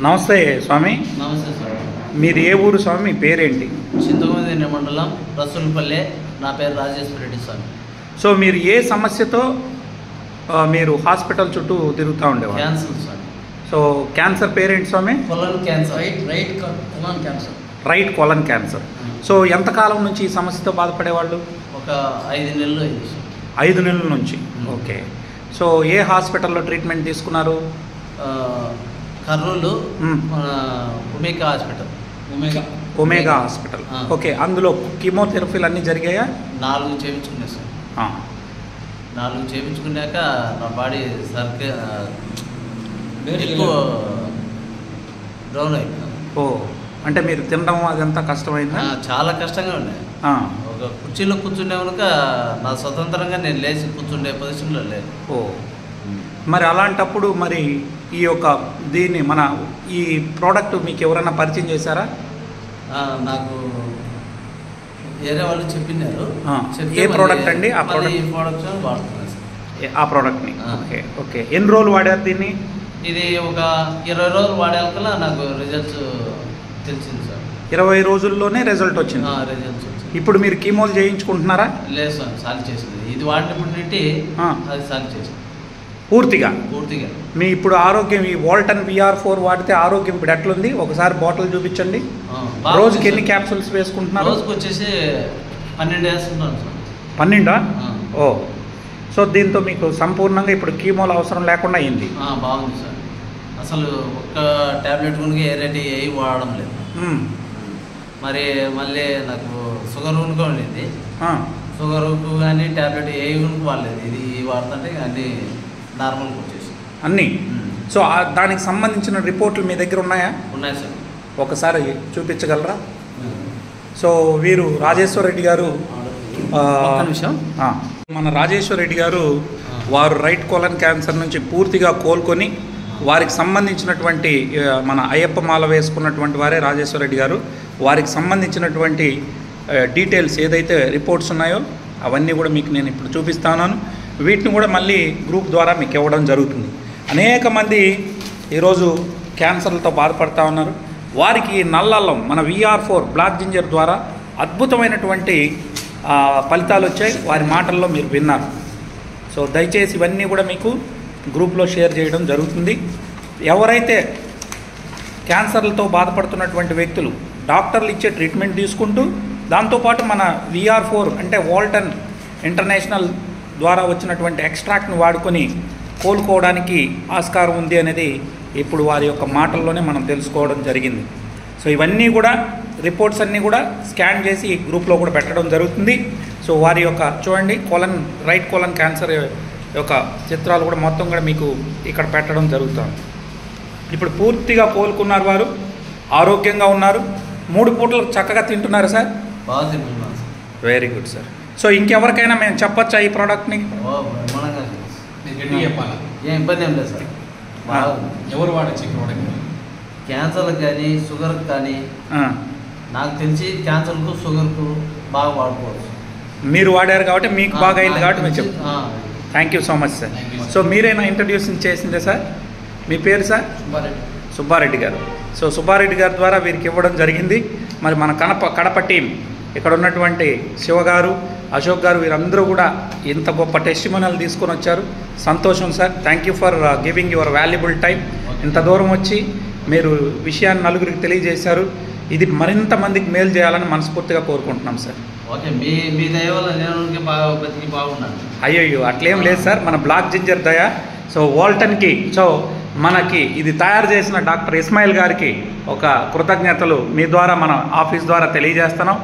నమస్తే స్వామి. నమస్తే సార్. మీది ఏ ఊరు స్వామి? మీ పేరేంటి? చింతమనేని మండలం రసూల్పల్లె. నా పేరు రాజేశ్వర రెడ్డి స్వామి. సో మీరు ఏ సమస్యతో మీరు హాస్పిటల్ చుట్టూ తిరుగుతూ ఉండేవారు? క్యాన్సర్ స్వామి. సో క్యాన్సర్ పేరేంటి స్వామి? Colon cancer. Colon cancer. Right colon cancer. So ఎంతకాలం నుంచి ఈ సమస్యతో బాధపడేవాళ్ళు? ఒక 5 నెలలు అయింది సార్. 5 నెలల నుంచి. ఓకే. సో ఏ హాస్పిటల్లో ట్రీట్మెంట్ తీసుకున్నారు? Kurnool omega hospital. Omega hospital. Okay. అందులో కీమోథెరపీలు అన్నీ జరిగాయా? 4 చేయించుకున్నా సార్. 4 చేయించుకున్నాక నా బాడీ ఎక్కువ డౌన్ అయిపోయింది. ఓ, అంటే మీరు తినడం అదంతా కష్టమైందా? చాలా కష్టంగా ఉన్నాయి. ఒక కుర్చీలో కూర్చుండే కనుక నా స్వతంత్రంగా నేను లేచి కూర్చుండే పొజిషన్లో లేదు. ఓ, మరి అలాంటప్పుడు మరి ఈ యొక్క దీన్ని ఈ ప్రోడక్ట్ మీకు ఎవరైనా పరిచయం చేశారా? నాకు వేరే వాళ్ళు చెప్పినారు. ఏ ప్రోడక్ట్ అండి? ఆ ప్రోడక్ట్ వాడుతున్నాను సార్. ఆ ప్రోడక్ట్ని. ఓకే. ఓకే. ఎన్ని రోజులు వాడారు దీన్ని? ఇది ఒక 20 రోజులు వాడాకల్లా నాకు రిజల్ట్స్ తెలిసింది సార్. 20 రోజుల్లోనే రిజల్ట్ వచ్చింది? రిజల్ట్స్ వచ్చింది. ఇప్పుడు మీరు కీమోలు చేయించుకుంటున్నారా? లేదు సార్, సాల్వ్ చేసింది. ఇది వాడినప్పుడు నుండి అది సాల్వ్ చేసింది పూర్తిగా. మీ ఇప్పుడు ఆరోగ్యం ఈ వాల్టన్ VR4 వాడితే ఆరోగ్యం ఇప్పుడు ఎట్లుంది? ఒకసారి బాటిల్ చూపించండి. రోజుకి ఎన్ని క్యాప్సూల్స్ వేసుకుంటున్నారు? రోజుకి వచ్చేసి 12 వేసుకుంటాను సార్. 12? ఓ, సో దీంతో మీకు సంపూర్ణంగా ఇప్పుడు కీమోలు అవసరం లేకుండా అయింది. బాగుంది సార్. అసలు ఒక్క ట్యాబ్లెట్ కనుక ఏ వాడడం లేదు. మరి మళ్ళీ నాకు షుగర్ కనుక ఉండింది. షుగర్కు కానీ ట్యాబ్లెట్ ఏ కనుక వాడలేదు. ఇది వాడుతుంటే అన్నీ నార్మల్గా వచ్చేసి అన్నీ. సో దానికి సంబంధించిన రిపోర్ట్లు మీ దగ్గర ఉన్నాయా? ఉన్నాయి సార్. ఒకసారి చూపించగలరా? సో వీరు రాజేశ్వర రెడ్డి గారు. మన రాజేశ్వర రెడ్డి గారు వారు రైట్ కోలన్ క్యాన్సర్ నుంచి పూర్తిగా కోలుకొని వారికి సంబంధించినటువంటి మన అయ్యప్ప మాల వేసుకున్నటువంటి వారే రాజేశ్వర రెడ్డి గారు. వారికి సంబంధించినటువంటి డీటెయిల్స్ ఏదైతే రిపోర్ట్స్ ఉన్నాయో అవన్నీ కూడా మీకు నేను ఇప్పుడు చూపిస్తాను. వీటిని కూడా మళ్ళీ గ్రూప్ ద్వారా మీకు ఇవ్వడం జరుగుతుంది. అనేక మంది ఈరోజు క్యాన్సర్లతో బాధపడుతూ ఉన్నారు. వారికి నల్లల్లం మన VR4 బ్లాక్ జింజర్ ద్వారా అద్భుతమైనటువంటి ఫలితాలు వచ్చాయి. వారి మాటల్లో మీరు విన్నారు. సో దయచేసి ఇవన్నీ కూడా మీకు గ్రూప్లో షేర్ చేయడం జరుగుతుంది. ఎవరైతే క్యాన్సర్లతో బాధపడుతున్నటువంటి వ్యక్తులు డాక్టర్లు ఇచ్చే ట్రీట్మెంట్ తీసుకుంటూ దాంతోపాటు మన VR4 అంటే వాల్టన్ ఇంటర్నేషనల్ ద్వారా వచ్చినటువంటి ఎక్స్ట్రాక్ట్ని వాడుకొని కోలుకోవడానికి ఆస్కారం ఉంది అనేది ఇప్పుడు వారి యొక్క మాటల్లోనే మనం తెలుసుకోవడం జరిగింది. సో ఇవన్నీ కూడా రిపోర్ట్స్ అన్నీ కూడా స్కాన్ చేసి ఈ గ్రూప్లో కూడా పెట్టడం జరుగుతుంది. సో వారి యొక్క చూడండి రైట్ కోలన్ క్యాన్సర్ యొక్క చిత్రాలు కూడా మొత్తం కూడా మీకు ఇక్కడ పెట్టడం జరుగుతుంది. ఇప్పుడు పూర్తిగా కోలుకున్నారు, వారు ఆరోగ్యంగా ఉన్నారు. 3 పూటలు చక్కగా తింటున్నారు సార్. బాగా తింటున్నాను sir. Very good sir. So ఇంకెవరికైనా మేము చెప్పచ్చా ఈ ప్రోడక్ట్ని? ఏం ఇబ్బంది ఏం లేదు సార్. ఎవరు వాడచ్చు ఈ ప్రోడక్ట్? క్యాన్సర్లకు కానీ షుగర్కి కానీ నాకు తెలిసి క్యాన్సర్కు షుగర్కు బాగా వాడుకోవచ్చు. మీరు వాడారు కాబట్టి మీకు బాగా అయింది కాబట్టి మేము చెప్తాం. Thank you so much sir. So మీరైనా ఇంట్రడ్యూసింగ్ చేసిందే సార్? మీ పేరు సార్? సుబ్బారెడ్డి గారు. సో సుబ్బారెడ్డి గారి ద్వారా వీరికి ఇవ్వడం జరిగింది. మరి మన కడప టీం ఇక్కడ ఉన్నటువంటి శివ గారు, అశోక్ గారు వీరందరూ కూడా ఇంత గొప్ప టెస్టిమోనియల్ తీసుకొని వచ్చారు. సంతోషం sir. Thank you for giving your valuable time. ఇంత దూరం వచ్చి మీరు విషయాన్ని నలుగురికి తెలియజేశారు. ఇది మరింత మందికి మేలు చేయాలని మనస్ఫూర్తిగా కోరుకుంటున్నాం సార్. ఓకే. మీ దయ వల్ల నేను బాగున్నాను. అయ్యో అట్లేం లేదు సార్, మన బ్లాక్ జింజర్ దయ. సో వాల్టన్కి మనకి ఇది తయారు చేసిన డాక్టర్ ఇస్మాయిల్ గారికి ఒక కృతజ్ఞతలు మీ ద్వారా మన ఆఫీస్ ద్వారా తెలియజేస్తున్నాం.